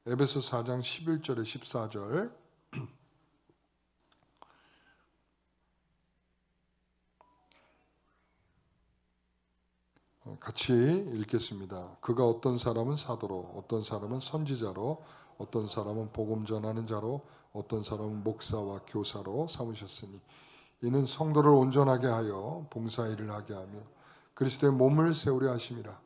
에베소 4장 11절에 14절 같이 읽겠습니다. 그가 어떤 사람은 사도로, 어떤 사람은 선지자로, 어떤 사람은 복음 전하는 자로, 어떤 사람은 목사와 교사로 삼으셨으니 이는 성도를 온전하게 하여 봉사일을 하게 하며 그리스도의 몸을 세우려 하심이라.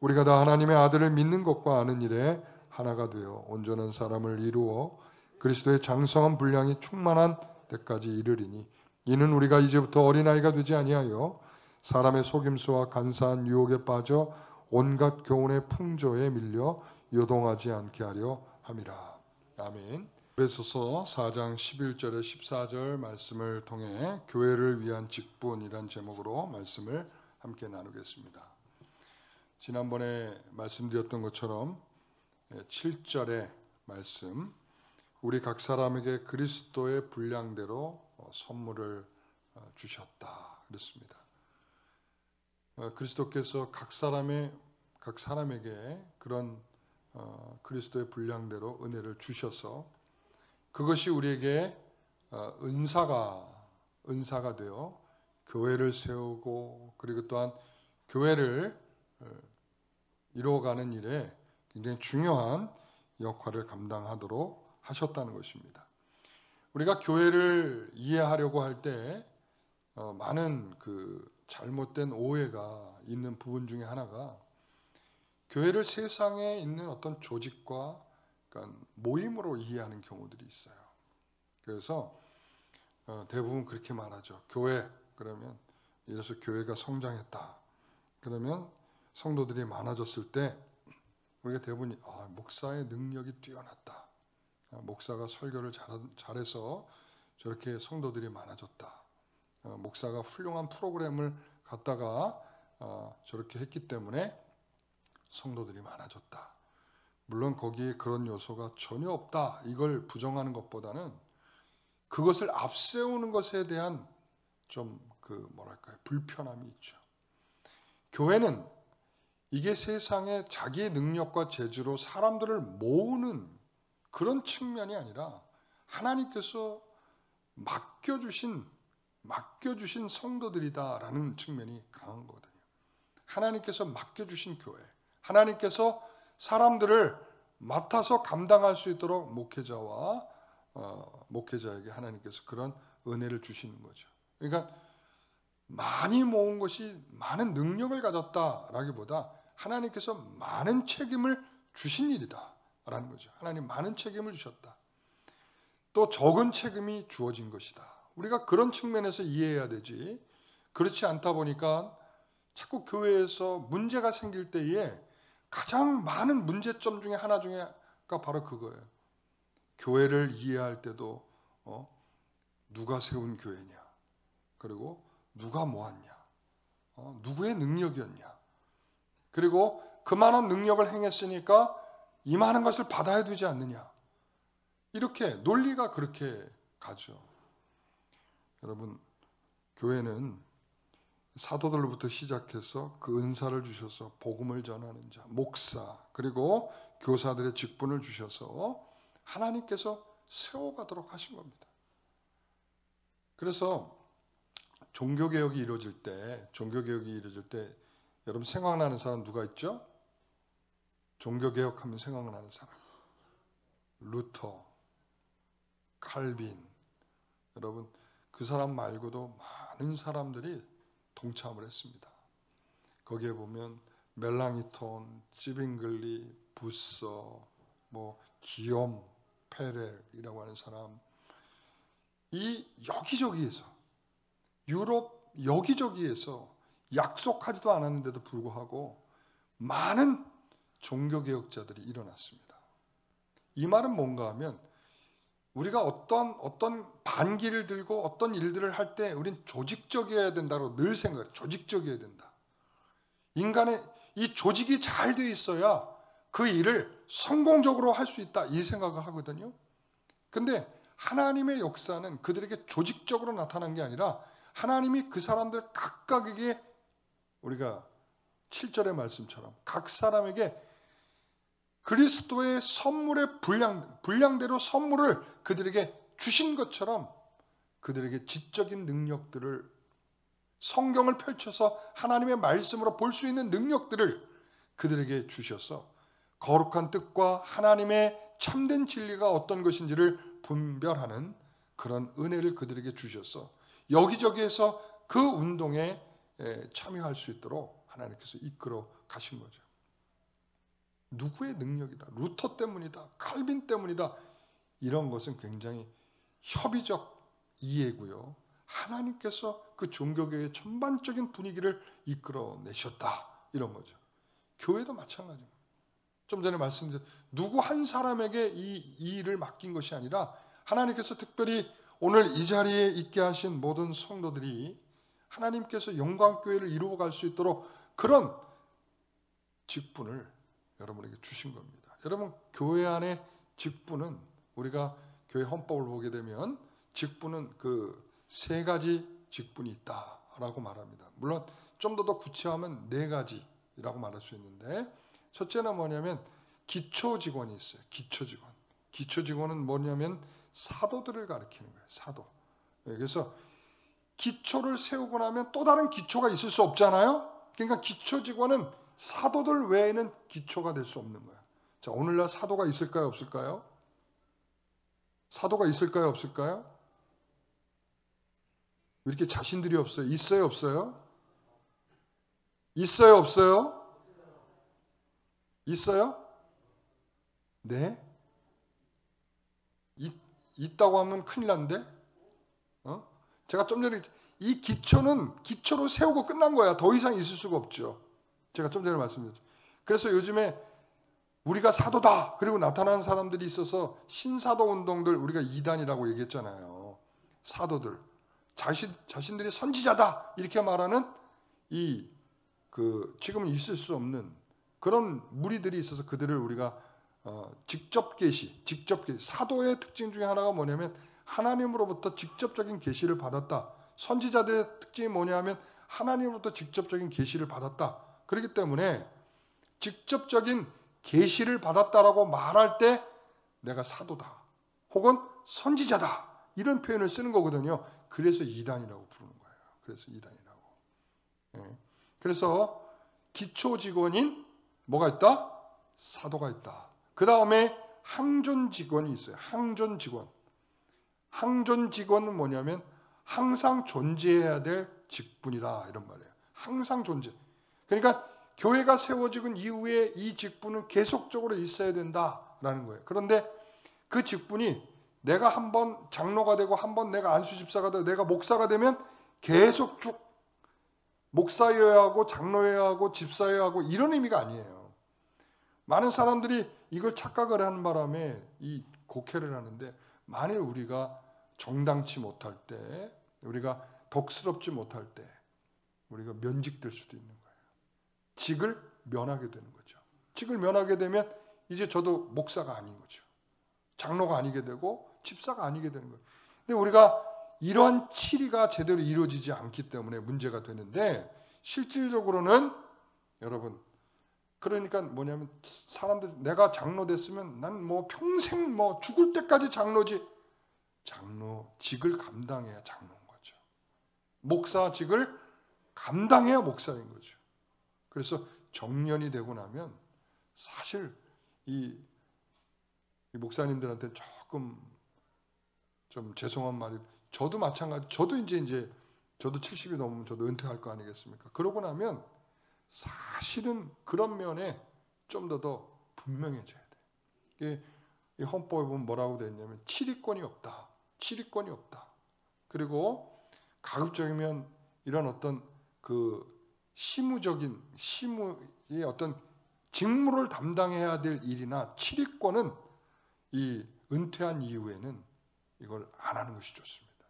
우리가 다 하나님의 아들을 믿는 것과 아는 일에 하나가 되어 온전한 사람을 이루어 그리스도의 장성한 분량이 충만한 때까지 이르리니 이는 우리가 이제부터 어린아이가 되지 아니하여 사람의 속임수와 간사한 유혹에 빠져 온갖 교훈의 풍조에 밀려 요동하지 않게 하려 함이라. 아멘. 에베소서 4장 11절에 14절 말씀을 통해 교회를 위한 직분이란 제목으로 말씀을 함께 나누겠습니다. 지난번에 말씀드렸던 것처럼 7절의 말씀, 우리 각 사람에게 그리스도의 분량대로 선물을 주셨다 그랬습니다. 그리스도께서 각 사람에게 그런 그리스도의 분량대로 은혜를 주셔서 그것이 우리에게 은사가 되어 교회를 세우고 그리고 또한 교회를 이루어가는 일에 굉장히 중요한 역할을 감당하도록 하셨다는 것입니다. 우리가 교회를 이해하려고 할 때 많은 잘못된 오해가 있는 부분 중에 하나가 교회를 세상에 있는 어떤 조직과 그러니까 모임으로 이해하는 경우들이 있어요. 그래서 대부분 그렇게 말하죠. 교회 그러면 이래서 교회가 성장했다. 그러면 성도들이 많아졌을 때 우리가 대부분 목사의 능력이 뛰어났다. 목사가 설교를 잘해서 저렇게 성도들이 많아졌다. 목사가 훌륭한 프로그램을 갖다가 저렇게 했기 때문에 성도들이 많아졌다. 물론 거기에 그런 요소가 전혀 없다. 이걸 부정하는 것보다는 그것을 앞세우는 것에 대한 좀 불편함이 있죠. 교회는 이게 세상에 자기의 능력과 재주로 사람들을 모으는 그런 측면이 아니라 하나님께서 맡겨주신 성도들이다라는 측면이 강한 거거든요. 하나님께서 맡겨주신 교회, 하나님께서 사람들을 맡아서 감당할 수 있도록 목회자에게 하나님께서 그런 은혜를 주시는 거죠. 그러니까 많이 모은 것이 많은 능력을 가졌다라기보다 하나님께서 많은 책임을 주신 일이다라는 거죠. 하나님 많은 책임을 주셨다. 또 적은 책임이 주어진 것이다. 우리가 그런 측면에서 이해해야 되지. 그렇지 않다 보니까 자꾸 교회에서 문제가 생길 때에 가장 많은 문제점 중에 하나가 바로 그거예요. 교회를 이해할 때도 누가 세운 교회냐, 그리고 누가 모았냐, 누구의 능력이었냐, 그리고 그만한 능력을 행했으니까 이만한 것을 받아야 되지 않느냐. 이렇게 논리가 그렇게 가죠. 여러분, 교회는 사도들로부터 시작해서 그 은사를 주셔서 복음을 전하는 자, 목사, 그리고 교사들의 직분을 주셔서 하나님께서 세워가도록 하신 겁니다. 그래서 종교개혁이 이루어질 때 여러분 생각나는 사람 누가 있죠? 종교개혁하면 생각나는 사람. 루터, 칼빈. 여러분 그 사람 말고도 많은 사람들이 동참을 했습니다. 거기에 보면 멜랑이톤, 찌빙글리, 부서, 기욤, 페렐이라고 하는 사람, 이 여기저기에서 유럽 여기저기에서 약속하지도 않았는데도 불구하고 많은 종교개혁자들이 일어났습니다. 이 말은 뭔가 하면 우리가 어떤 반기를 들고 어떤 일들을 할 때 우린 조직적이어야 된다고 늘 생각해요. 조직적이어야 된다. 인간의 이 조직이 잘 돼 있어야 그 일을 성공적으로 할 수 있다. 이 생각을 하거든요. 근데 하나님의 역사는 그들에게 조직적으로 나타난 게 아니라 하나님이 그 사람들 각각에게 우리가 7절의 말씀처럼 각 사람에게 그리스도의 선물의 분량대로 선물을 그들에게 주신 것처럼 그들에게 지적인 능력들을, 성경을 펼쳐서 하나님의 말씀으로 볼 수 있는 능력들을 그들에게 주셔서 거룩한 뜻과 하나님의 참된 진리가 어떤 것인지를 분별하는 그런 은혜를 그들에게 주셔서 여기저기에서 그 운동에 참여할 수 있도록 하나님께서 이끌어 가신 거죠. 누구의 능력이다, 루터 때문이다, 칼빈 때문이다, 이런 것은 굉장히 협의적 이해고요. 하나님께서 그 종교계의 전반적인 분위기를 이끌어내셨다, 이런 거죠. 교회도 마찬가지입니다. 좀 전에 말씀드린 누구 한 사람에게 이 일을 맡긴 것이 아니라 하나님께서 특별히 오늘 이 자리에 있게 하신 모든 성도들이 하나님께서 영광교회를 이루어갈 수 있도록 그런 직분을 여러분에게 주신 겁니다. 여러분, 교회 안에 직분은, 우리가 교회 헌법을 보게 되면 직분은 그 세 가지 직분이 있다라고 말합니다. 물론 좀 더 구체화하면 네 가지라고 말할 수 있는데, 첫째는 뭐냐면 기초 직원이 있어요. 기초 직원. 기초 직원은 뭐냐면 사도들을 가리키는 거예요. 사도. 그래서 기초를 세우고 나면 또 다른 기초가 있을 수 없잖아요. 그러니까 기초 직원은 사도들 외에는 기초가 될 수 없는 거예요. 자, 오늘날 사도가 있을까요, 없을까요? 사도가 있을까요, 없을까요? 왜 이렇게 자신들이 없어요? 있어요, 없어요? 있어요, 없어요? 있어요? 네? 있다고 하면 큰일 난데? 제가 좀 전에 이 기초로 세우고 끝난 거야. 더 이상 있을 수가 없죠. 제가 좀 전에 말씀드렸죠. 그래서 요즘에 우리가 사도다, 그리고 나타나는 사람들이 있어서 신사도 운동들, 우리가 이단이라고 얘기했잖아요. 사도들, 자신들이 선지자다 이렇게 말하는 지금은 있을 수 없는 그런 무리들이 있어서 그들을 우리가 직접 계시, 사도의 특징 중에 하나가 뭐냐면 하나님으로부터 직접적인 계시를 받았다. 선지자들의 특징이 뭐냐면 하나님으로부터 직접적인 계시를 받았다. 그렇기 때문에 직접적인 계시를 받았다라고 말할 때 내가 사도다, 혹은 선지자다, 이런 표현을 쓰는 거거든요. 그래서 이단이라고 부르는 거예요. 그래서 이단이라고. 그래서 기초 직원인 뭐가 있다? 사도가 있다. 그 다음에 항존 직원이 있어요. 항존 직원. 항존 직원은 뭐냐면 항상 존재해야 될 직분이다, 이런 말이에요. 항상 존재. 그러니까 교회가 세워지고 이후에 이 직분은 계속적으로 있어야 된다라는 거예요. 그런데 그 직분이 내가 한번 장로가 되고 한번 내가 안수집사가 되고 내가 목사가 되면 계속 쭉 목사여야 하고 장로여야 하고 집사여야 하고 이런 의미가 아니에요. 많은 사람들이 이걸 착각을 하는 바람에 이 곡해를 하는데, 만일 우리가 정당치 못할 때, 우리가 덕스럽지 못할 때 우리가 면직될 수도 있는 거예요. 직을 면하게 되는 거죠. 직을 면하게 되면 이제 저도 목사가 아닌 거죠. 장로가 아니게 되고 집사가 아니게 되는 거예요. 근데 우리가 이러한 치리가 제대로 이루어지지 않기 때문에 문제가 되는데, 실질적으로는 여러분, 그러니까 뭐냐면 사람들, 내가 장로 됐으면 난 뭐 평생 뭐 죽을 때까지 장로지. 장로직을 감당해야 장로인 거죠. 목사직을 감당해야 목사인 거죠. 그래서 정년이 되고 나면 사실 이 목사님들한테 조금 좀 죄송한 말이, 저도 마찬가지. 저도 이제 저도 70이 넘으면 저도 은퇴할 거 아니겠습니까? 그러고 나면 사실은 그런 면에 좀 더 분명해져야 돼. 이 헌법에 보면 뭐라고 되어 있냐면 치리권이 없다. 치리권이 없다. 그리고 가급적이면 이런 어떤 시무의 어떤 직무를 담당해야 될 일이나 치리권은 이 은퇴한 이후에는 이걸 안 하는 것이 좋습니다.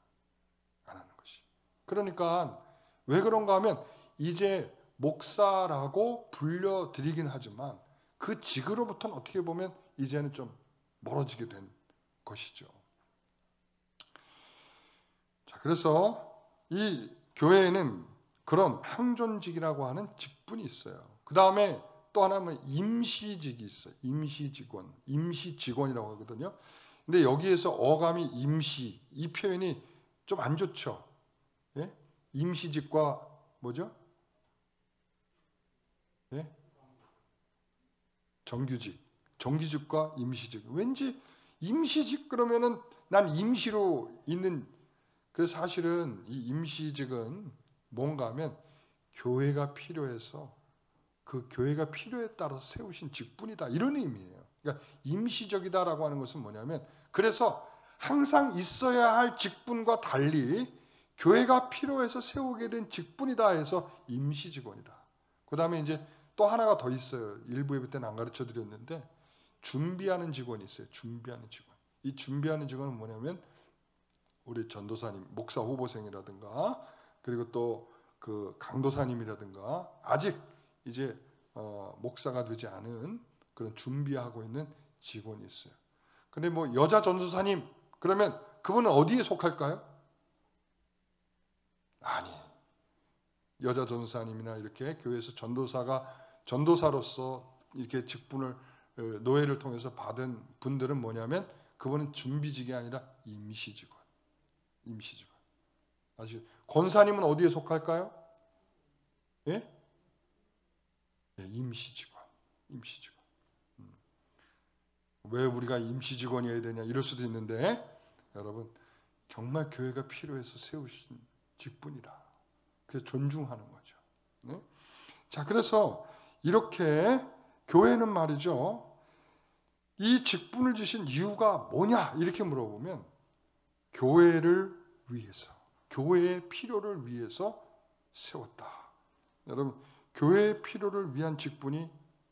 안 하는 것이. 그러니까 왜 그런가 하면 이제 목사라고 불려드리긴 하지만 그 직으로부터는 어떻게 보면 이제는 좀 멀어지게 된 것이죠. 자, 그래서 이 교회에는 그런 항존직이라고 하는 직분이 있어요. 그 다음에 또 하나는 임시직이 있어요. 임시직원, 임시직원이라고 하거든요. 근데 여기에서 어감이 임시, 이 표현이 좀 안 좋죠. 예? 임시직과 뭐죠? 예? 정규직, 정규직과 임시직. 왠지 임시직 그러면은 난 임시로 있는. 그래서 사실은 이 임시직은 뭔가 하면 교회가 필요해서 그 교회가 필요에 따라서 세우신 직분이다, 이런 의미예요. 그러니까 임시적이다라고 하는 것은 뭐냐면, 그래서 항상 있어야 할 직분과 달리 교회가 필요해서 세우게 된 직분이다 해서 임시직원이다. 그 다음에 이제 또 하나가 더 있어요. 일부 예배 때는 안 가르쳐 드렸는데, 준비하는 직원이 있어요. 준비하는 직원. 이 준비하는 직원은 뭐냐면 우리 전도사님, 목사 후보생이라든가, 그리고 또 그 강도사님이라든가, 아직 이제 목사가 되지 않은 그런 준비하고 있는 직원이 있어요. 근데 뭐 여자 전도사님 그러면 그분은 어디에 속할까요? 아니, 여자 전도사님이나 이렇게 교회에서 전도사로서 이렇게 직분을 노예를 통해서 받은 분들은 뭐냐면 그분은 준비직이 아니라 임시직원. 임시직원. 아시죠? 권사님은 어디에 속할까요? 예? 네, 임시직원. 임시직원. 왜 우리가 임시직원이어야 되냐 이럴 수도 있는데, 여러분 정말 교회가 필요해서 세우신 직분이라. 그래서 존중하는 거죠. 네? 자, 그래서 이렇게 교회는 말이죠, 이 직분을 주신 이유가 뭐냐 이렇게 물어보면 교회를 위해서, 교회의 필요를 위해서 세웠다. 여러분, 교회의 필요를 위한 직분이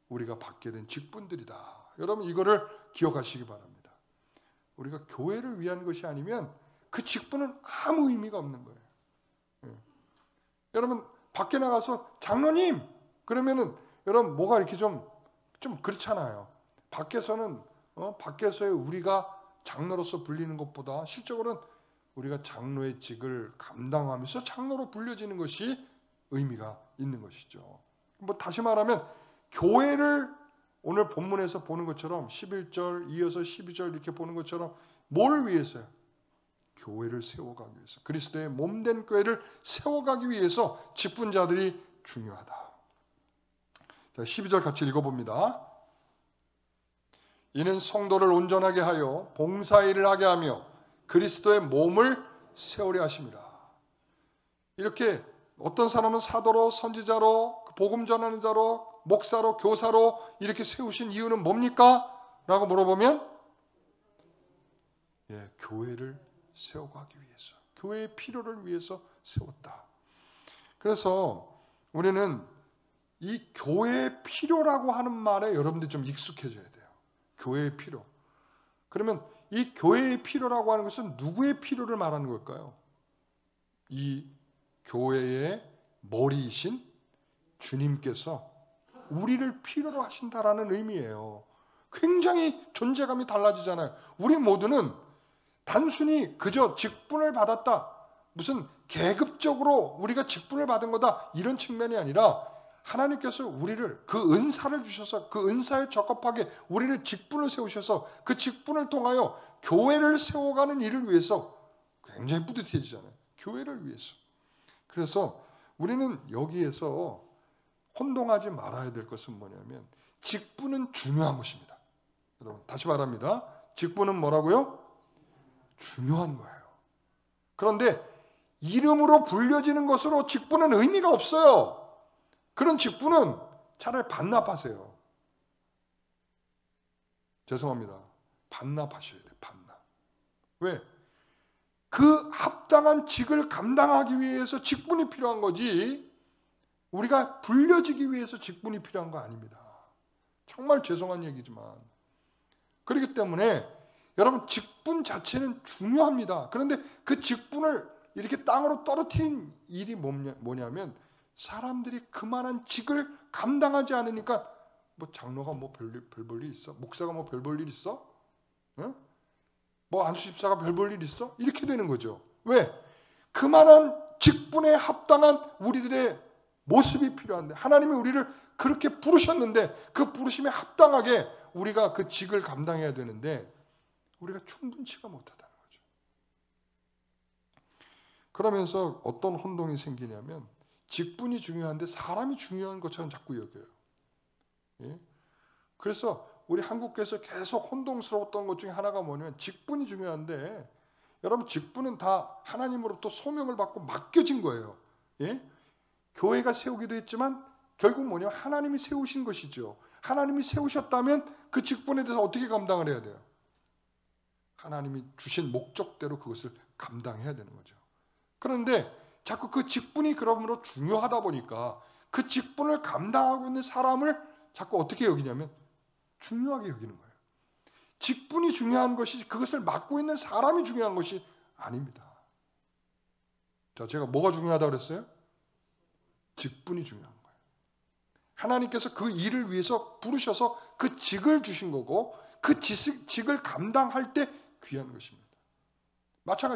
우리가 받게 된 직분들이다. 여러분 이거를 기억하시기 바랍니다. 우리가 교회를 위한 것이 아니면 그 직분은 아무 의미가 없는 거예요. 여러분 밖에 나가서 장로님 그러면은 여러분 뭐가 이렇게 좀 그렇잖아요. 밖에서는 밖에서의 우리가 장로로서 불리는 것보다 실적으로는 우리가 장로의 직을 감당하면서 장로로 불려지는 것이 의미가 있는 것이죠. 뭐 다시 말하면 교회를 오늘 본문에서 보는 것처럼 11절 이어서 12절 이렇게 보는 것처럼 뭘 위해서요? 교회를 세워가기 위해서, 그리스도의 몸된 교회를 세워가기 위해서 직분자들이 중요하다. 자, 12절 같이 읽어봅니다. 이는 성도를 온전하게 하여 봉사일을 하게 하며 그리스도의 몸을 세우려 하심이라. 이렇게 어떤 사람은 사도로, 선지자로, 복음 전하는 자로, 목사로, 교사로 이렇게 세우신 이유는 뭡니까? 라고 물어보면 교회를 세워가기 위해서, 교회의 필요를 위해서 세웠다. 그래서 우리는 이 교회의 필요라고 하는 말에 여러분들이 좀 익숙해져야 돼요. 교회의 필요. 그러면 이 교회의 필요라고 하는 것은 누구의 필요를 말하는 걸까요? 이 교회의 머리이신 주님께서 우리를 필요로 하신다라는 의미예요. 굉장히 존재감이 달라지잖아요. 우리 모두는 단순히 그저 직분을 받았다, 무슨 계급적으로 우리가 직분을 받은 거다, 이런 측면이 아니라 하나님께서 우리를 그 은사를 주셔서 그 은사에 적합하게 우리를 직분을 세우셔서 그 직분을 통하여 교회를 세워가는 일을 위해서 굉장히 뿌듯해지잖아요. 교회를 위해서. 그래서 우리는 여기에서 혼동하지 말아야 될 것은 뭐냐면 직분은 중요한 것입니다. 여러분 다시 말합니다. 직분은 뭐라고요? 중요한 거예요. 그런데 이름으로 불려지는 것으로 직분은 의미가 없어요. 그런 직분은 차라리 반납하세요. 죄송합니다. 반납하셔야 돼요. 반납. 왜? 그 합당한 직을 감당하기 위해서 직분이 필요한 거지, 우리가 불려지기 위해서 직분이 필요한 거 아닙니다. 정말 죄송한 얘기지만. 그렇기 때문에 여러분 직분 자체는 중요합니다. 그런데 그 직분을 이렇게 땅으로 떨어뜨린 일이 뭐냐면 사람들이 그만한 직을 감당하지 않으니까 뭐 장로가 뭐 별 볼 일 있어? 목사가 뭐 별 볼 일 있어? 응? 뭐 안수집사가 별 볼 일 있어? 이렇게 되는 거죠. 왜? 그만한 직분에 합당한 우리들의 모습이 필요한데, 하나님이 우리를 그렇게 부르셨는데 그 부르심에 합당하게 우리가 그 직을 감당해야 되는데 우리가 충분치가 못하다는 거죠. 그러면서 어떤 혼동이 생기냐면 직분이 중요한데 사람이 중요한 것처럼 자꾸 여겨요. 예? 그래서 우리 한국교회에서 계속 혼동스러웠던 것 중에 하나가 뭐냐면 직분이 중요한데, 여러분 직분은 다 하나님으로부터 소명을 받고 맡겨진 거예요. 예? 교회가 세우기도 했지만 결국 뭐냐면 하나님이 세우신 것이죠. 하나님이 세우셨다면 그 직분에 대해서 어떻게 감당을 해야 돼요? 하나님이 주신 목적대로 그것을 감당해야 되는 거죠. 그런데 자꾸 그 직분이 그러므로 중요하다 보니까 그 직분을 감당하고 있는 사람을 자꾸 어떻게 여기냐면 중요하게 여기는 거예요. 직분이 중요한 것이 그것을 맡고 있는 사람이 중요한 것이 아닙니다. 자, 제가 뭐가 중요하다고 그랬어요? 직분이 중요한 거예요. 하나님께서 그 일을 위해서 부르셔서 그 직을 주신 거고 그 직을 감당할 때 귀한 것입니다.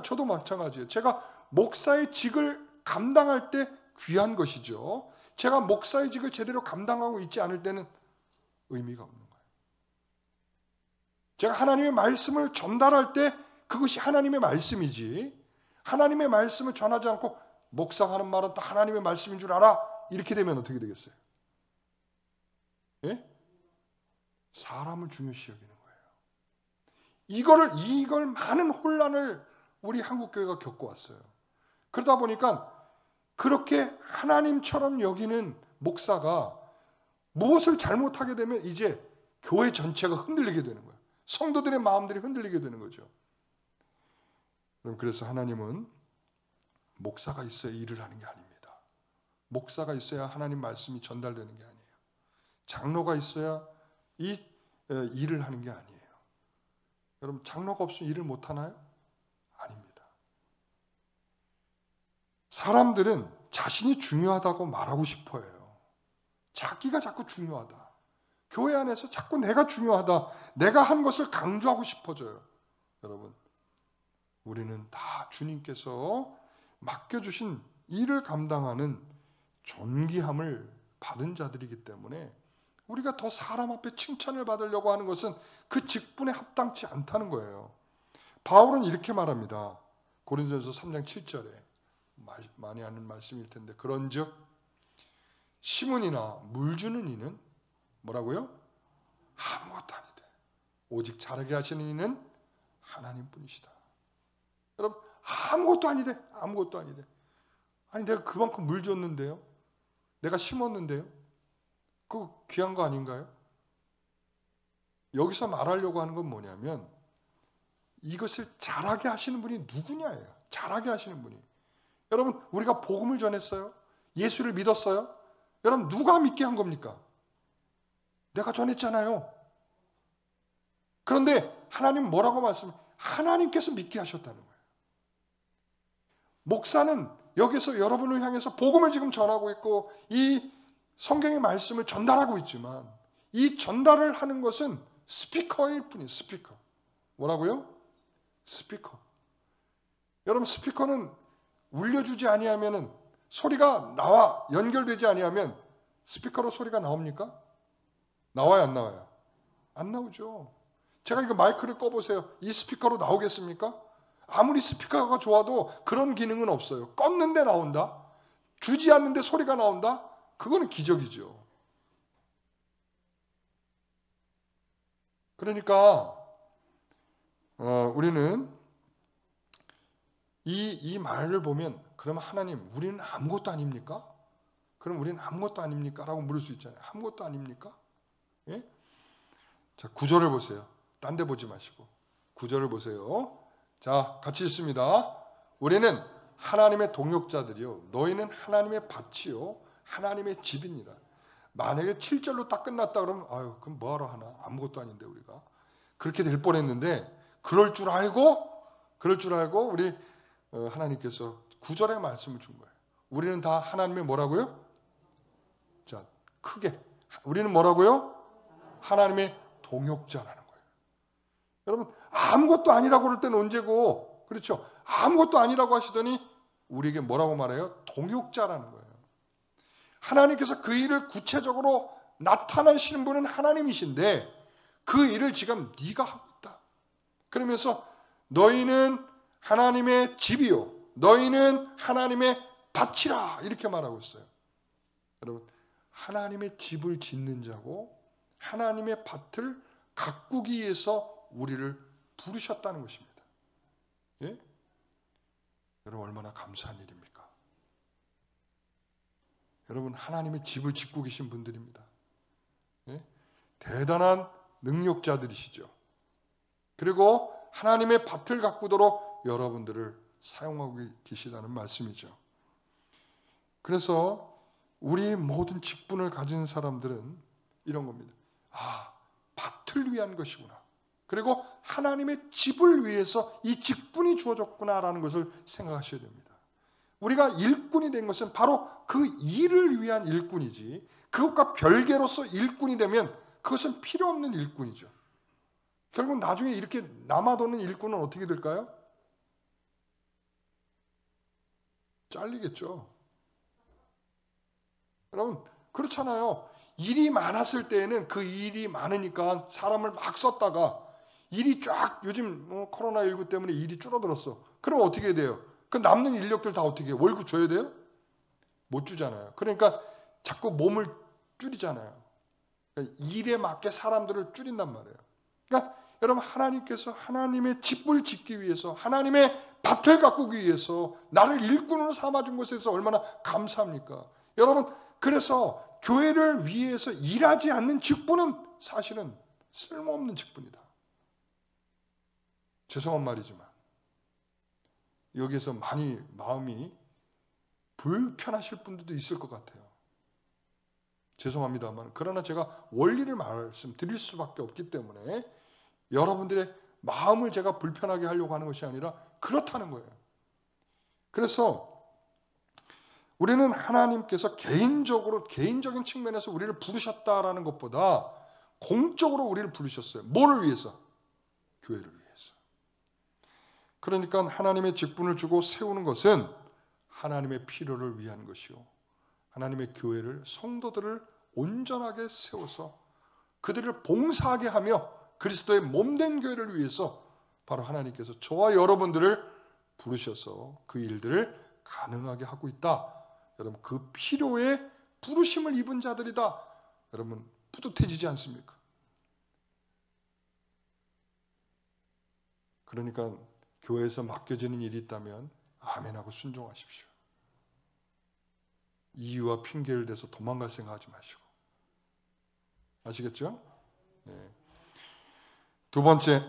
저도 마찬가지예요. 제가 목사의 직을 감당할 때 귀한 것이죠. 제가 목사의 직을 제대로 감당하고 있지 않을 때는 의미가 없는 거예요. 제가 하나님의 말씀을 전달할 때 그것이 하나님의 말씀이지, 하나님의 말씀을 전하지 않고 목사가 하는 말은 다 하나님의 말씀인 줄 알아, 이렇게 되면 어떻게 되겠어요? 예? 사람을 중요시 여기는 거예요. 이걸 많은 혼란을 우리 한국교회가 겪어왔어요. 그러다 보니까 그렇게 하나님처럼 여기는 목사가 무엇을 잘못하게 되면 이제 교회 전체가 흔들리게 되는 거예요. 성도들의 마음들이 흔들리게 되는 거죠. 그래서 하나님은 목사가 있어야 일을 하는 게 아닙니다. 목사가 있어야 하나님 말씀이 전달되는 게 아니에요. 장로가 있어야 이 일을 하는 게 아니에요. 여러분, 장로가 없으면 일을 못 하나요? 아닙니다. 사람들은 자신이 중요하다고 말하고 싶어 해요. 자기가 자꾸 중요하다. 교회 안에서 자꾸 내가 중요하다. 내가 한 것을 강조하고 싶어져요. 여러분, 우리는 다 주님께서 맡겨주신 일을 감당하는 존귀함을 받은 자들이기 때문에 우리가 더 사람 앞에 칭찬을 받으려고 하는 것은 그 직분에 합당치 않다는 거예요. 바울은 이렇게 말합니다. 고린도전서 3장 7절에 많이 아는 말씀일 텐데, 그런즉 심은이나 물 주는 이는 뭐라고요? 아무것도 아니되 오직 자라게 하시는 이는 하나님뿐이시다. 여러분, 아무것도 아니래. 아무것도 아니래. 아니, 내가 그만큼 물 줬는데요, 내가 심었는데요, 그거 귀한 거 아닌가요? 여기서 말하려고 하는 건 뭐냐면 이것을 자라게 하시는 분이 누구냐예요. 자라게 하시는 분이. 여러분, 우리가 복음을 전했어요. 예수를 믿었어요. 여러분, 누가 믿게 한 겁니까? 내가 전했잖아요. 그런데 하나님 뭐라고 말씀해요? 하나님께서 믿게 하셨다는 거예요. 목사는 여기서 여러분을 향해서 복음을 지금 전하고 있고 이 성경의 말씀을 전달하고 있지만 이 전달을 하는 것은 스피커일 뿐이에요. 스피커. 뭐라고요? 스피커. 여러분, 스피커는 울려주지 아니하면은 소리가 나와 연결되지 아니하면 스피커로 소리가 나옵니까? 나와요, 안 나와요? 안 나오죠. 제가 이거 마이크를 꺼보세요. 이 스피커로 나오겠습니까? 아무리 스피커가 좋아도 그런 기능은 없어요. 껐는데 나온다? 주지 않는데 소리가 나온다? 그거는 기적이죠. 그러니까 우리는 이 말을 보면, 그러면 하나님, 우리는 아무것도 아닙니까? 그럼 우리는 아무것도 아닙니까? 라고 물을 수 있잖아요. 아무것도 아닙니까? 예? 자, 9절을 보세요. 딴 데 보지 마시고 9절을 보세요. 자, 같이 읽습니다. 우리는 하나님의 동역자들이요, 너희는 하나님의 밭이요 하나님의 집이니라. 만약에 7절로 딱 끝났다 그러면 아유, 그럼 뭐하러 하나? 아무것도 아닌데 우리가. 그렇게 될 뻔했는데 그럴 줄 알고 우리 하나님께서 9절의 말씀을 준 거예요. 우리는 다 하나님의 뭐라고요? 자, 크게. 우리는 뭐라고요? 하나님의 동역자라는 거예요. 여러분, 아무것도 아니라고 그럴 때는 언제고, 그렇죠? 아무것도 아니라고 하시더니 우리에게 뭐라고 말해요? 동역자라는 거예요. 하나님께서 그 일을 구체적으로 나타나시는 분은 하나님이신데 그 일을 지금 네가 하고 있다. 그러면서 너희는 하나님의 집이요, 너희는 하나님의 밭이라 이렇게 말하고 있어요. 여러분, 하나님의 집을 짓는 자고 하나님의 밭을 가꾸기 위해서 우리를 부르셨다는 것입니다. 예? 여러분, 얼마나 감사한 일입니까? 여러분, 하나님의 집을 짓고 계신 분들입니다. 예? 대단한 능력자들이시죠. 그리고 하나님의 밭을 가꾸도록 여러분들을 사용하고 계시다는 말씀이죠. 그래서 우리 모든 직분을 가진 사람들은 이런 겁니다. 아, 밭을 위한 것이구나. 그리고 하나님의 집을 위해서 이 직분이 주어졌구나라는 것을 생각하셔야 됩니다. 우리가 일꾼이 된 것은 바로 그 일을 위한 일꾼이지, 그것과 별개로서 일꾼이 되면 그것은 필요 없는 일꾼이죠. 결국 나중에 이렇게 남아도는 일꾼은 어떻게 될까요? 잘리겠죠. 여러분, 그렇잖아요. 일이 많았을 때에는 그 일이 많으니까 사람을 막 썼다가 일이 쫙, 요즘 코로나19 때문에 일이 줄어들었어. 그럼 어떻게 돼요? 그 남는 인력들 다 어떻게 해요? 월급 줘야 돼요? 못 주잖아요. 그러니까 자꾸 몸을 줄이잖아요. 그러니까 일에 맞게 사람들을 줄인단 말이에요. 그러니까 여러분, 하나님께서 하나님의 집을 짓기 위해서, 하나님의 밭을 가꾸기 위해서 나를 일꾼으로 삼아준 것에서 얼마나 감사합니까? 여러분, 그래서 교회를 위해서 일하지 않는 직분은 사실은 쓸모없는 직분이다. 죄송한 말이지만 여기에서 많이 마음이 불편하실 분들도 있을 것 같아요. 죄송합니다만, 그러나 제가 원리를 말씀드릴 수밖에 없기 때문에 여러분들의 마음을 제가 불편하게 하려고 하는 것이 아니라 그렇다는 거예요. 그래서 우리는 하나님께서 개인적인 측면에서 우리를 부르셨다라는 것보다 공적으로 우리를 부르셨어요. 뭐를 위해서? 교회를 위해서. 그러니까 하나님의 직분을 주고 세우는 것은 하나님의 필요를 위한 것이요, 하나님의 교회를, 성도들을 온전하게 세워서 그들을 봉사하게 하며 그리스도의 몸된 교회를 위해서 바로 하나님께서 저와 여러분들을 부르셔서 그 일들을 가능하게 하고 있다. 여러분, 그 필요에 부르심을 입은 자들이다. 여러분, 뿌듯해지지 않습니까? 그러니까 교회에서 맡겨지는 일이 있다면 아멘하고 순종하십시오. 이유와 핑계를 대서 도망갈 생각하지 마시고. 아시겠죠? 네. 두 번째,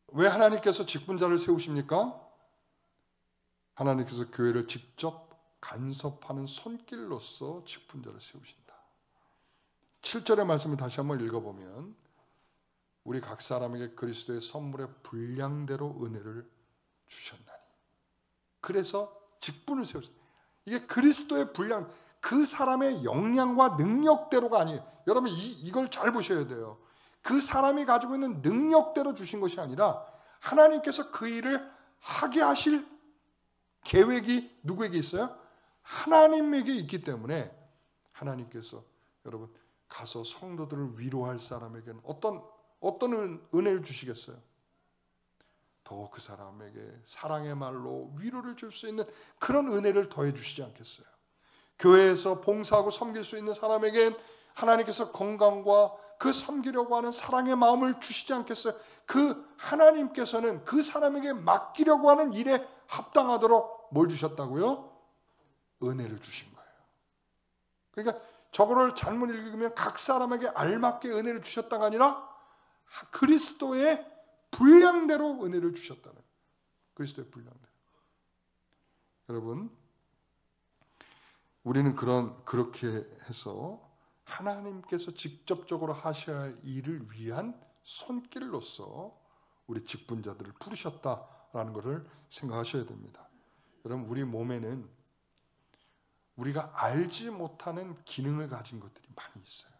왜 하나님께서 직분자를 세우십니까? 하나님께서 교회를 직접 간섭하는 손길로서 직분자를 세우신다. 7절의 말씀을 다시 한번 읽어보면 우리 각 사람에게 그리스도의 선물의 분량대로 은혜를 주셨나니. 그래서 직분을 세우셨다. 이게 그리스도의 분량, 그 사람의 역량과 능력대로가 아니에요. 여러분, 이걸 잘 보셔야 돼요. 그 사람이 가지고 있는 능력대로 주신 것이 아니라 하나님께서 그 일을 하게 하실 계획이 누구에게 있어요? 하나님에게 있기 때문에 하나님께서 여러분 가서 성도들을 위로할 사람에게는 어떤 은혜를 주시겠어요? 더 그 사람에게 사랑의 말로 위로를 줄 수 있는 그런 은혜를 더해 주시지 않겠어요? 교회에서 봉사하고 섬길 수 있는 사람에겐 하나님께서 건강과 그 섬기려고 하는 사랑의 마음을 주시지 않겠어요? 그 하나님께서는 그 사람에게 맡기려고 하는 일에 합당하도록 뭘 주셨다고요? 은혜를 주신 거예요. 그러니까 저거를 잘못 읽으면 각 사람에게 알맞게 은혜를 주셨다가 아니라 그리스도의 분량대로 은혜를 주셨다는 거예요. 그리스도의 분량대로. 여러분, 우리는 그렇게 해서 하나님께서 직접적으로 하셔야 할 일을 위한 손길로서 우리 직분자들을 부르셨다라는 것을 생각하셔야 됩니다. 여러분, 우리 몸에는 우리가 알지 못하는 기능을 가진 것들이 많이 있어요.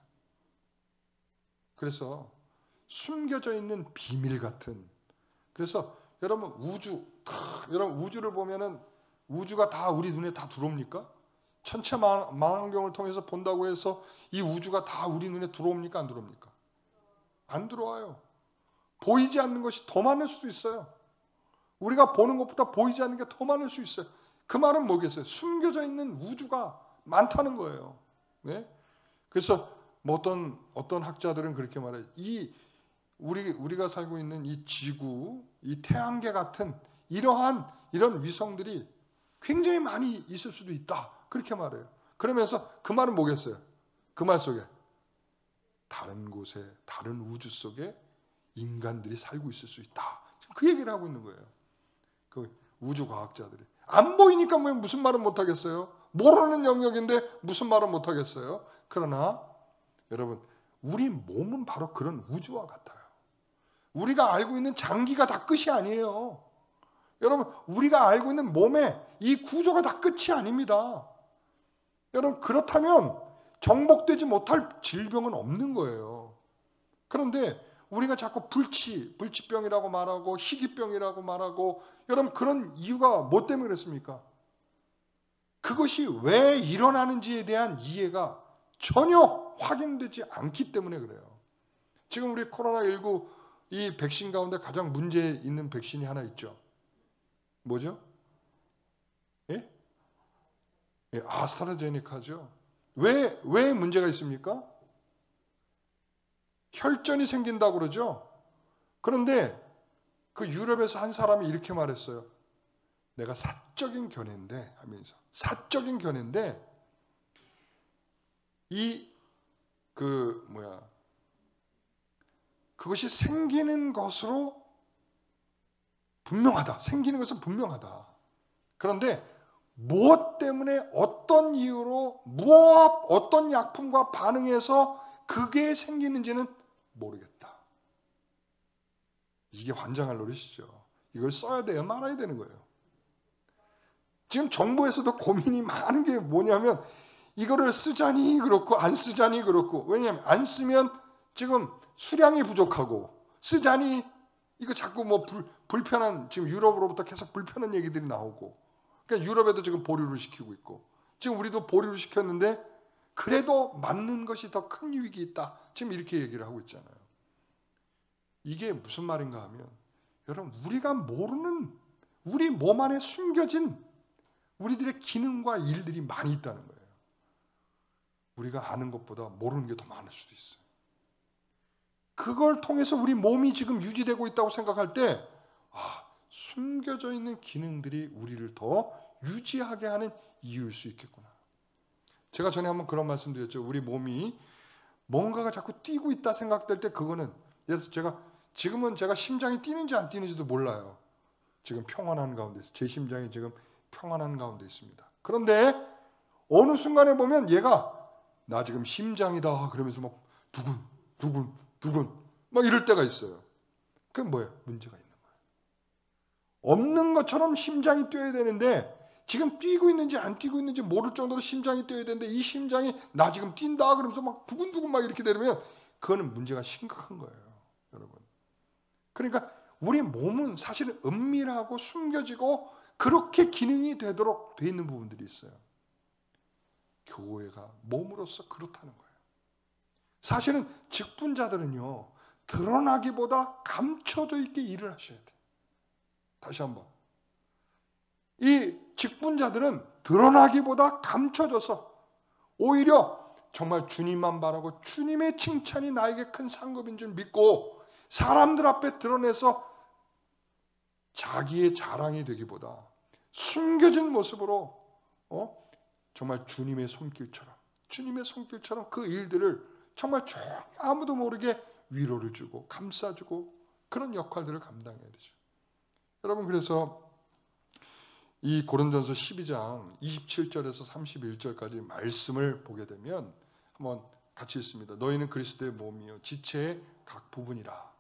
그래서 숨겨져 있는 비밀 같은, 그래서 여러분 여러분 우주를 보면은 우주가 다 우리 눈에 다 들어옵니까? 천체 망원경을 통해서 본다고 해서 이 우주가 다 우리 눈에 들어옵니까? 안 들어옵니까? 안 들어와요. 보이지 않는 것이 더 많을 수도 있어요. 우리가 보는 것보다 보이지 않는 게 더 많을 수 있어요. 그 말은 뭐겠어요? 숨겨져 있는 우주가 많다는 거예요. 네? 그래서 뭐 어떤 학자들은 그렇게 말해요. 우리가 살고 있는 이 지구, 이 태양계 같은 이런 위성들이 굉장히 많이 있을 수도 있다. 그렇게 말해요. 그러면서 그 말은 뭐겠어요? 그 말 속에 다른 곳에, 다른 우주 속에 인간들이 살고 있을 수 있다. 그 얘기를 하고 있는 거예요. 그 우주 과학자들이. 안 보이니까 무슨 말은 못 하겠어요? 모르는 영역인데 무슨 말은 못 하겠어요? 그러나 여러분, 우리 몸은 바로 그런 우주와 같아요. 우리가 알고 있는 장기가 다 끝이 아니에요. 여러분, 우리가 알고 있는 몸의 이 구조가 다 끝이 아닙니다. 여러분, 그렇다면 정복되지 못할 질병은 없는 거예요. 그런데 우리가 자꾸 불치병이라고 말하고 희귀병이라고 말하고, 여러분, 그런 이유가 뭐 때문에 그랬습니까? 그것이 왜 일어나는지에 대한 이해가 전혀 확인되지 않기 때문에 그래요. 지금 우리 코로나19 이 백신 가운데 가장 문제 있는 백신이 하나 있죠. 뭐죠? 예? 예, 아스트라제네카죠. 왜 문제가 있습니까? 혈전이 생긴다고 그러죠. 그런데 그 유럽에서 한 사람이 이렇게 말했어요. 내가 사적인 견해인데 하면서, 사적인 견해인데 그것이 생기는 것으로 분명하다. 생기는 것은 분명하다. 그런데 무엇 때문에 어떤 이유로 어떤 약품과 반응해서 그게 생기는지는 모르겠다. 이게 환장할 노릇이죠. 이걸 써야 돼요? 말아야 되는 거예요. 지금 정부에서도 고민이 많은 게 뭐냐면, 이거를 쓰자니 그렇고 안 쓰자니 그렇고. 왜냐하면 안 쓰면 지금 수량이 부족하고, 쓰자니 이거 자꾸 불편한, 지금 유럽으로부터 계속 불편한 얘기들이 나오고, 그러니까 유럽에도 지금 보류를 시키고 있고, 지금 우리도 보류를 시켰는데 그래도 맞는 것이 더 큰 유익이 있다. 지금 이렇게 얘기를 하고 있잖아요. 이게 무슨 말인가 하면, 여러분, 우리가 모르는 우리 몸 안에 숨겨진 우리들의 기능과 일들이 많이 있다는 거예요. 우리가 아는 것보다 모르는 게 더 많을 수도 있어요. 그걸 통해서 우리 몸이 지금 유지되고 있다고 생각할 때, 숨겨져 있는 기능들이 우리를 더 유지하게 하는 이유일 수 있겠구나. 제가 전에 한번 그런 말씀 드렸죠. 우리 몸이 뭔가가 자꾸 뛰고 있다 생각될 때, 그거는, 예를 들어서 지금은 제가 심장이 뛰는지 안 뛰는지도 몰라요. 지금 평안한 가운데 있어요. 제 심장이 지금 평안한 가운데 있습니다. 그런데 어느 순간에 보면 얘가 나 지금 심장이다 그러면서 막 두근 막 이럴 때가 있어요. 그게 뭐예요? 문제가 있는 거예요. 없는 것처럼 심장이 뛰어야 되는데, 지금 뛰고 있는지 안 뛰고 있는지 모를 정도로 심장이 뛰어야 되는데, 이 심장이 나 지금 뛴다 그러면서 막 두근두근 막 이렇게 되면 그거는 문제가 심각한 거예요, 여러분. 그러니까 우리 몸은 사실은 은밀하고 숨겨지고 그렇게 기능이 되도록 돼 있는 부분들이 있어요. 교회가 몸으로서 그렇다는 거예요. 사실은 직분자들은요, 드러나기보다 감춰져 있게 일을 하셔야 돼요. 다시 한번, 이 직분자들은 드러나기보다 감춰져서 오히려 정말 주님만 바라고 주님의 칭찬이 나에게 큰 상급인 줄 믿고 사람들 앞에 드러내서 자기의 자랑이 되기보다 숨겨진 모습으로 정말 주님의 손길처럼 그 일들을 정말 조용히 아무도 모르게 위로를 주고 감싸주고 그런 역할들을 감당해야 되죠. 여러분, 그래서 이 고린도전서 12장 27절에서 31절까지 말씀을 보게 되면 한번 같이 읽습니다. 너희는 그리스도의 몸이요 지체의 각 부분이라.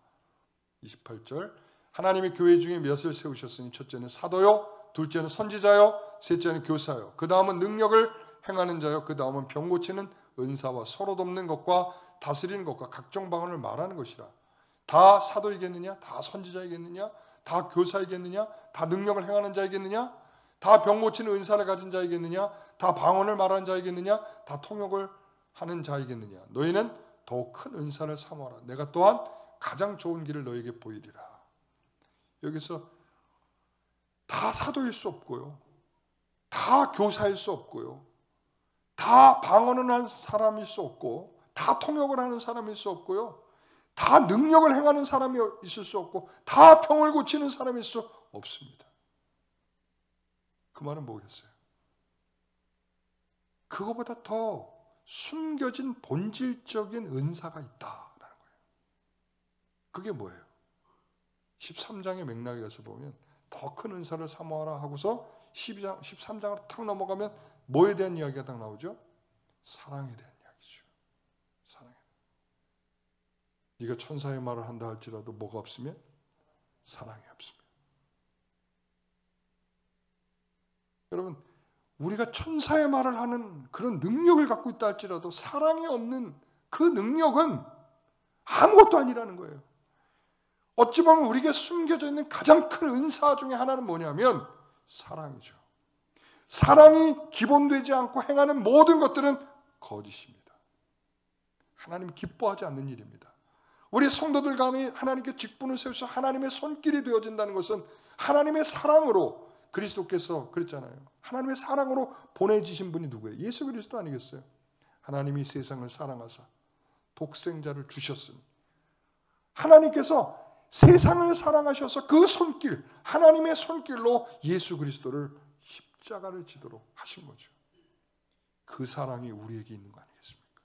28절, 하나님의 교회 중에 몇을 세우셨으니 첫째는 사도요, 둘째는 선지자요, 셋째는 교사요, 그 다음은 능력을 행하는 자요, 그 다음은 병 고치는 은사와 서로 돕는 것과 다스리는 것과 각종 방언을 말하는 것이라. 다 사도이겠느냐? 다 선지자이겠느냐? 다 교사이겠느냐? 다 능력을 행하는 자이겠느냐? 다 병 고치는 은사를 가진 자이겠느냐? 다 방언을 말하는 자이겠느냐? 다 통역을 하는 자이겠느냐? 너희는 더욱 큰 은사를 삼아라. 내가 또한 가장 좋은 길을 너에게 보이리라. 여기서 다 사도일 수 없고요. 다 교사일 수 없고요. 다 방언을 하는 사람일 수 없고, 다 통역을 하는 사람일 수 없고요. 다 능력을 행하는 사람이 있을 수 없고, 다 병을 고치는 사람일 수 없습니다. 그 말은 뭐겠어요? 그거보다 더 숨겨진 본질적인 은사가 있다라는 거예요. 그게 뭐예요? 13장의 맥락에 가서 보면 더 큰 은사를 사모하라 하고서 13장으로 탁 넘어가면 뭐에 대한 이야기가 딱 나오죠? 사랑에 대한 이야기죠. 사랑에. 네가 천사의 말을 한다 할지라도 뭐가 없으면 사랑이 없습니다. 여러분, 우리가 천사의 말을 하는 그런 능력을 갖고 있다 할지라도 사랑이 없는 그 능력은 아무것도 아니라는 거예요. 어찌 보면 우리에게 숨겨져 있는 가장 큰 은사 중에 하나는 뭐냐면 사랑이죠. 사랑이 기본되지 않고 행하는 모든 것들은 거짓입니다. 하나님이 기뻐하지 않는 일입니다. 우리 성도들 간에 하나님께 직분을 세우셔서 하나님의 손길이 되어진다는 것은 하나님의 사랑으로, 그리스도께서 그랬잖아요. 하나님의 사랑으로 보내주신 분이 누구예요? 예수 그리스도 아니겠어요? 하나님이 세상을 사랑하사 독생자를 주셨으니, 하나님께서 세상을 사랑하셔서 그 손길, 하나님의 손길로 예수 그리스도를 십자가를 지도록 하신 거죠. 그 사랑이 우리에게 있는 거 아니겠습니까?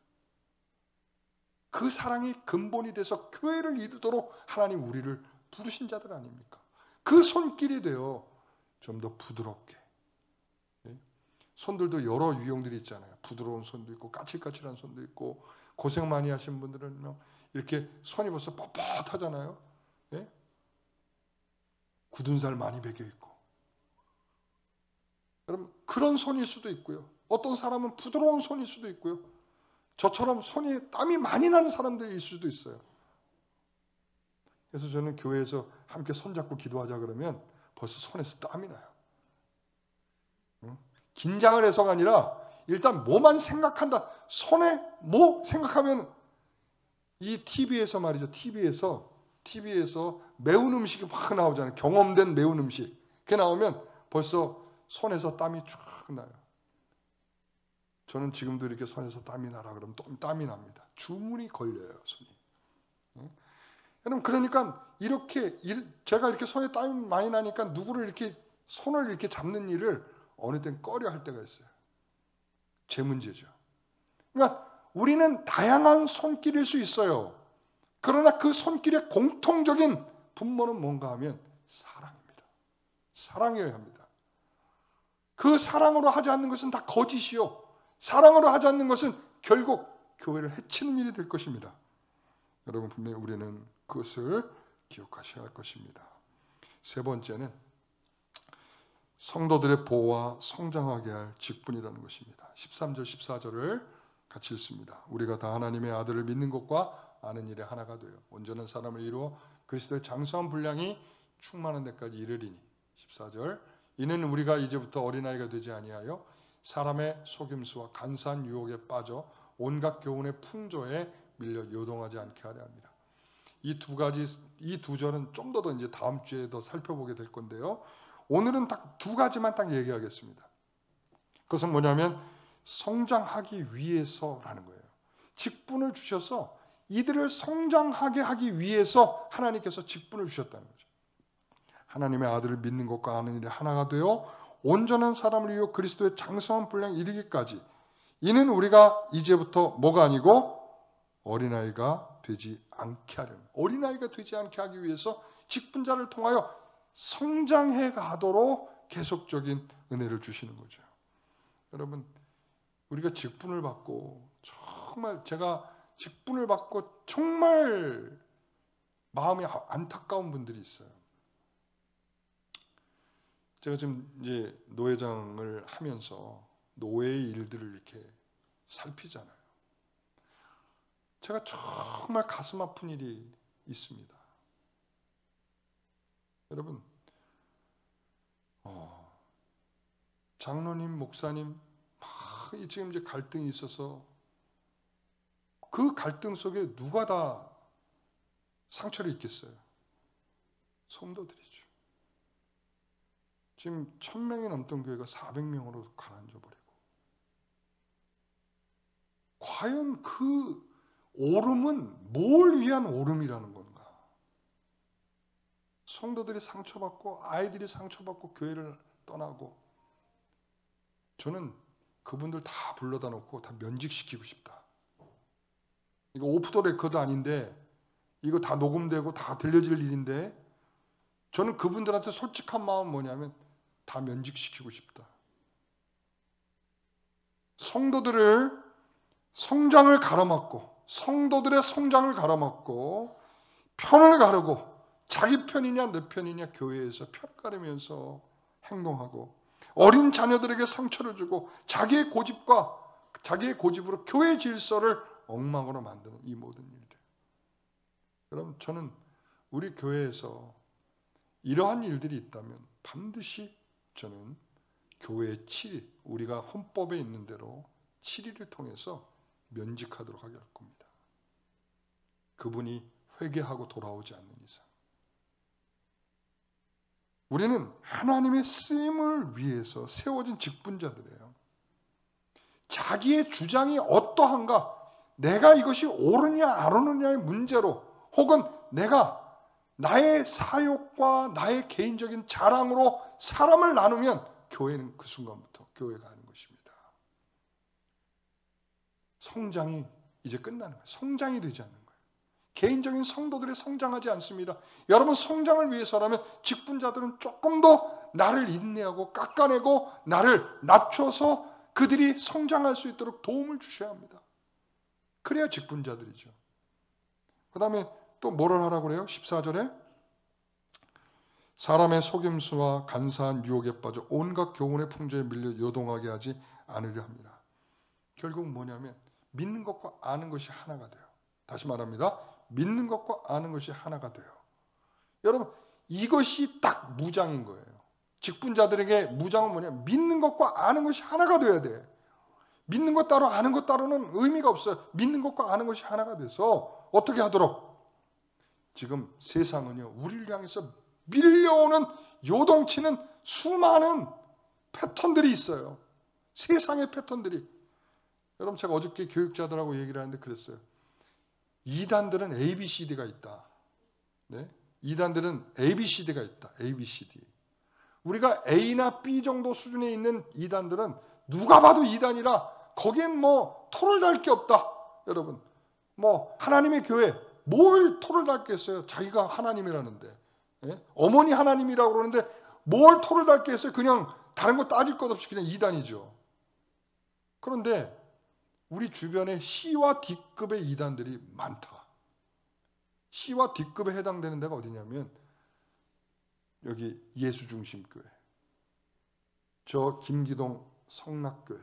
그 사랑이 근본이 돼서 교회를 이루도록 하나님 우리를 부르신 자들 아닙니까? 그 손길이 되어 좀 더 부드럽게. 손들도 여러 유형들이 있잖아요. 부드러운 손도 있고 까칠까칠한 손도 있고, 고생 많이 하신 분들은 이렇게 손이 벌써 뻣뻣하잖아요. 예? 굳은 살 많이 배겨 있고. 여러분, 그런 손일 수도 있고요. 어떤 사람은 부드러운 손일 수도 있고요. 저처럼 손이 땀이 많이 나는 사람들이 있을 수도 있어요. 그래서 저는 교회에서 함께 손잡고 기도하자 그러면 벌써 손에서 땀이 나요. 긴장을 해서가 아니라 일단 뭐만 생각한다. 손에 뭐 생각하면, 이 TV에서 말이죠. TV에서 매운 음식이 확 나오잖아요. 경험된 매운 음식. 그게 나오면 벌써 손에서 땀이 쫙 나요. 저는 지금도 이렇게 손에서 땀이 나라 그러면 또 땀이 납니다. 주문이 걸려요, 손이. 여러분, 그러니까 이렇게 제가 이렇게 손에 땀이 많이 나니까 누구를 이렇게 손을 이렇게 잡는 일을 어느 땐 꺼려 할 때가 있어요. 제 문제죠. 그러니까 우리는 다양한 손길일 수 있어요. 그러나 그 손길의 공통적인 분모는 뭔가 하면 사랑입니다. 사랑이어야 합니다. 그 사랑으로 하지 않는 것은 다 거짓이요. 사랑으로 하지 않는 것은 결국 교회를 해치는 일이 될 것입니다. 여러분, 분명히 우리는 그것을 기억하셔야 할 것입니다. 세 번째는 성도들의 보호와 성장하게 할 직분이라는 것입니다. 13절 14절을 같이 읽습니다. 우리가 다 하나님의 아들을 믿는 것과 아는 일에 하나가 되어 온전한 사람을 이루어 그리스도의 장성한 분량이 충만한 데까지 이르리니. 14절, 이는 우리가 이제부터 어린아이가 되지 아니하여 사람의 속임수와 간사한 유혹에 빠져 온갖 교훈의 풍조에 밀려 요동하지 않게 하려 합니다. 이 두 절은 좀 더 이제 다음 주에 더 살펴보게 될 건데요. 오늘은 딱 두 가지만 딱 얘기하겠습니다. 그것은 뭐냐면 성장하기 위해서라는 거예요. 직분을 주셔서 이들을 성장하게 하기 위해서 하나님께서 직분을 주셨다는 거죠. 하나님의 아들을 믿는 것과 아는 일이 하나가 되어 온전한 사람을 이루어 그리스도의 장성한 분량에 이르기까지. 이는 우리가 이제부터 뭐가 아니고 어린아이가 되지 않게 하려는, 어린아이가 되지 않게 하기 위해서 직분자를 통하여 성장해 가도록 계속적인 은혜를 주시는 거죠. 여러분, 우리가 직분을 받고, 정말 제가 직분을 받고 정말 마음이 안타까운 분들이 있어요. 제가 지금 이제 노회장을 하면서 노회의 일들을 이렇게 살피잖아요. 제가 정말 가슴 아픈 일이 있습니다. 여러분, 장로님, 목사님 막 지금 이제 갈등이 있어서 그 갈등 속에 누가 다 상처를 입겠어요? 성도들이죠. 지금 1000명이 넘던 교회가 400명으로 가라앉아 버리고, 과연 그 오름은 뭘 위한 오름이라는 건가? 성도들이 상처받고 아이들이 상처받고 교회를 떠나고, 저는 그분들 다 불러다 놓고 다 면직시키고 싶다. 이거 오프 더 레코드 아닌데, 이거 다 녹음되고 다 들려질 일인데, 저는 그분들한테 솔직한 마음은 뭐냐면 다 면직시키고 싶다. 성도들을 성장을 가로막고, 성도들의 성장을 가로막고 편을 가르고, 자기 편이냐 내 편이냐 교회에서 편 가르면서 행동하고, 어린 자녀들에게 상처를 주고 자기의 고집으로 교회 질서를 엉망으로 만드는 이 모든 일들. 그럼 저는 우리 교회에서 이러한 일들이 있다면 반드시 저는 교회의 7일, 우리가 헌법에 있는 대로 7일을 통해서 면직하도록 하게 할 겁니다. 그분이 회개하고 돌아오지 않는 이상. 우리는 하나님의 쓰임을 위해서 세워진 직분자들이에요. 자기의 주장이 어떠한가, 내가 이것이 옳으냐 안 옳으냐의 문제로, 혹은 내가 나의 사욕과 나의 개인적인 자랑으로 사람을 나누면 교회는 그 순간부터 교회가 아닌 것입니다. 성장이 이제 끝나는 거예요. 성장이 되지 않는 거예요. 개인적인 성도들이 성장하지 않습니다. 여러분, 성장을 위해서라면 직분자들은 조금 더 나를 인내하고 깎아내고 나를 낮춰서 그들이 성장할 수 있도록 도움을 주셔야 합니다. 그래야 직분자들이죠. 그 다음에 또 뭐를 하라고 그래요? 14절에 사람의 속임수와 간사한 유혹에 빠져 온갖 교훈의 풍조에 밀려 요동하게 하지 않으려 합니다. 결국 뭐냐면 믿는 것과 아는 것이 하나가 돼요. 다시 말합니다. 믿는 것과 아는 것이 하나가 돼요. 여러분, 이것이 딱 무장인 거예요. 직분자들에게 무장은 뭐냐면 믿는 것과 아는 것이 하나가 돼야 돼. 믿는 것 따로 아는 것 따로는 의미가 없어요. 믿는 것과 아는 것이 하나가 돼서 어떻게 하도록? 지금 세상은요, 우리를 향해서 밀려오는 요동치는 수많은 패턴들이 있어요. 세상의 패턴들이. 여러분, 제가 어저께 교육자들하고 얘기를 하는데 그랬어요. 이단들은 ABCD가 있다. 네? 이단들은 ABCD가 있다. ABCD. 우리가 A나 B 정도 수준에 있는 이단들은 누가 봐도 이단이라 거기엔 뭐 토를 달 게 없다. 여러분, 뭐 하나님의 교회 뭘 토를 달겠어요? 자기가 하나님이라는데. 예? 어머니 하나님이라고 그러는데 뭘 토를 달겠어요? 그냥 다른 거 따질 것 없이 그냥 이단이죠. 그런데 우리 주변에 C와 D급의 이단들이 많다. C와 D급에 해당되는 데가 어디냐면 여기 예수중심교회, 저 김기동 성락교회,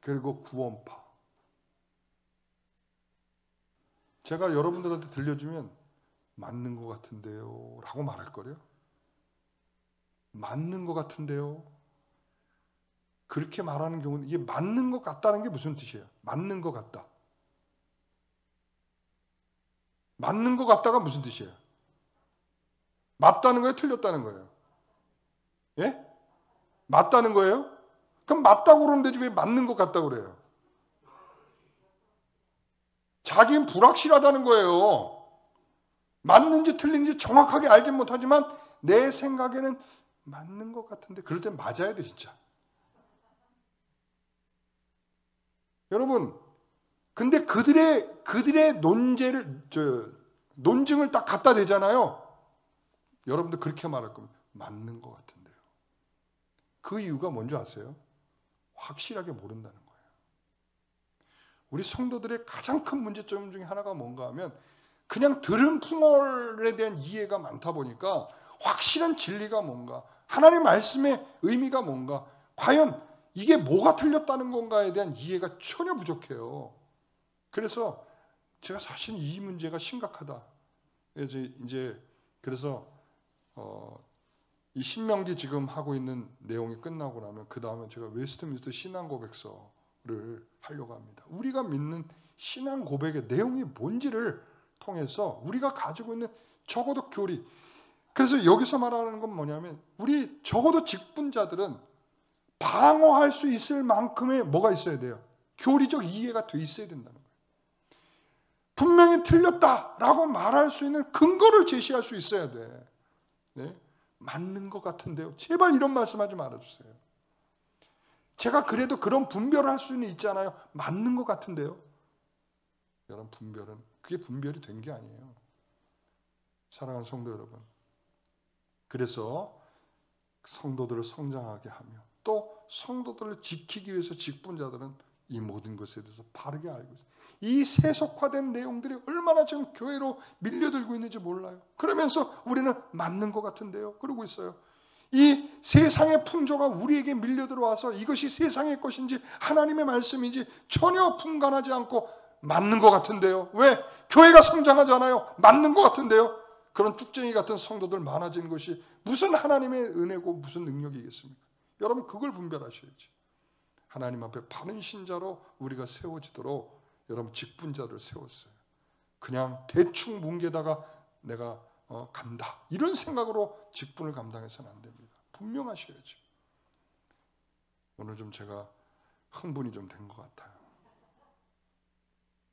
그리고 구원파. 제가 여러분들한테 들려주면 맞는 것 같은데요 라고 말할 거래요. 맞는 것 같은데요. 그렇게 말하는 경우는 이게 맞는 것 같다는 게 무슨 뜻이에요? 맞는 것 같다. 맞는 것 같다가 무슨 뜻이에요? 맞다는 거예요? 틀렸다는 거예요? 예? 맞다는 거예요? 그럼 맞다고 그러면 되지 왜 맞는 것 같다고 그래요? 자기는 불확실하다는 거예요. 맞는지 틀린지 정확하게 알지 못하지만 내 생각에는 맞는 것 같은데, 그럴 땐 맞아야 돼 진짜. 여러분, 근데 그들의 논증을 딱 갖다 대잖아요. 여러분들 그렇게 말할 겁니다. 맞는 것 같은데요. 그 이유가 뭔지 아세요? 확실하게 모른다는 거예요. 우리 성도들의 가장 큰 문제점 중에 하나가 뭔가 하면 그냥 들은 풍월에 대한 이해가 많다 보니까 확실한 진리가 뭔가, 하나님 말씀의 의미가 뭔가, 과연 이게 뭐가 틀렸다는 건가에 대한 이해가 전혀 부족해요. 그래서 제가 사실 이 문제가 심각하다. 그래서 이 신명기 지금 하고 있는 내용이 끝나고 나면 그 다음에 제가 웨스트민스터 신앙 고백서를 하려고 합니다. 우리가 믿는 신앙 고백의 내용이 뭔지를 통해서 우리가 가지고 있는 적어도 교리. 그래서 여기서 말하는 건 뭐냐면 우리 적어도 직분자들은 방어할 수 있을 만큼의 뭐가 있어야 돼요? 교리적 이해가 돼 있어야 된다는 거예요. 분명히 틀렸다라고 말할 수 있는 근거를 제시할 수 있어야 돼. 네? 맞는 것 같은데요. 제발 이런 말씀하지 말아주세요. 제가 그래도 그런 분별을 할 수는 있잖아요. 맞는 것 같은데요. 여러분, 분별은 그게 분별이 된 게 아니에요. 사랑하는 성도 여러분, 그래서 성도들을 성장하게 하며 또 성도들을 지키기 위해서 직분자들은 이 모든 것에 대해서 바르게 알고 있어요. 이 세속화된 내용들이 얼마나 지금 교회로 밀려들고 있는지 몰라요. 그러면서 우리는 맞는 것 같은데요, 그러고 있어요. 이 세상의 풍조가 우리에게 밀려들어와서 이것이 세상의 것인지 하나님의 말씀인지 전혀 분간하지 않고 맞는 것 같은데요. 왜? 교회가 성장하잖아요. 맞는 것 같은데요. 그런 쭉쟁이 같은 성도들 많아지는 것이 무슨 하나님의 은혜고 무슨 능력이겠습니까? 여러분, 그걸 분별하셔야지. 하나님 앞에 바른 신자로 우리가 세워지도록 여러분 직분자를 세웠어요. 그냥 대충 뭉개다가 내가 간다 이런 생각으로 직분을 감당해서는 안 됩니다. 분명하셔야죠. 오늘 좀 제가 흥분이 좀 된 것 같아요.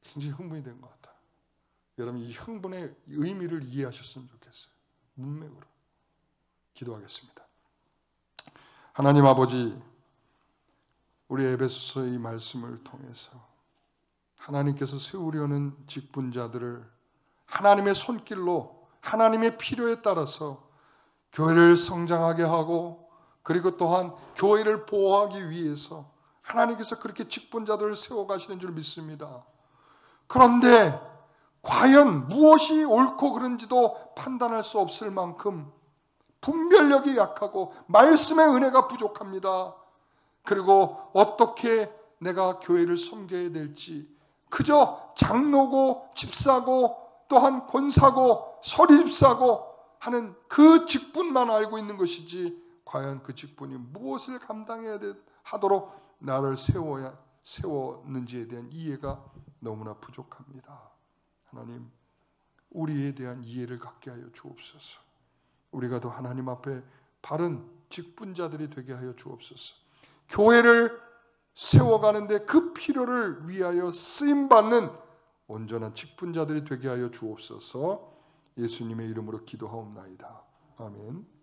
굉장히 흥분이 된 것 같아요. 여러분, 이 흥분의 의미를 이해하셨으면 좋겠어요. 문맥으로 기도하겠습니다. 하나님 아버지, 우리 에베소서 이 말씀을 통해서 하나님께서 세우려는 직분자들을 하나님의 손길로 하나님의 필요에 따라서 교회를 성장하게 하고 그리고 또한 교회를 보호하기 위해서 하나님께서 그렇게 직분자들을 세워가시는 줄 믿습니다. 그런데 과연 무엇이 옳고 그른지도 판단할 수 없을 만큼 분별력이 약하고 말씀의 은혜가 부족합니다. 그리고 어떻게 내가 교회를 섬겨야 될지 그저 장로고 집사고 또한 권사고 서리집사고 하는 그 직분만 알고 있는 것이지 과연 그 직분이 무엇을 감당해야 하도록 나를 세웠는지에 대한 이해가 너무나 부족합니다. 하나님, 우리에 대한 이해를 갖게 하여 주옵소서. 우리가 더 하나님 앞에 바른 직분자들이 되게 하여 주옵소서. 교회를 세워가는데 그 필요를 위하여 쓰임받는 온전한 직분자들이 되게 하여 주옵소서. 예수님의 이름으로 기도하옵나이다. 아멘.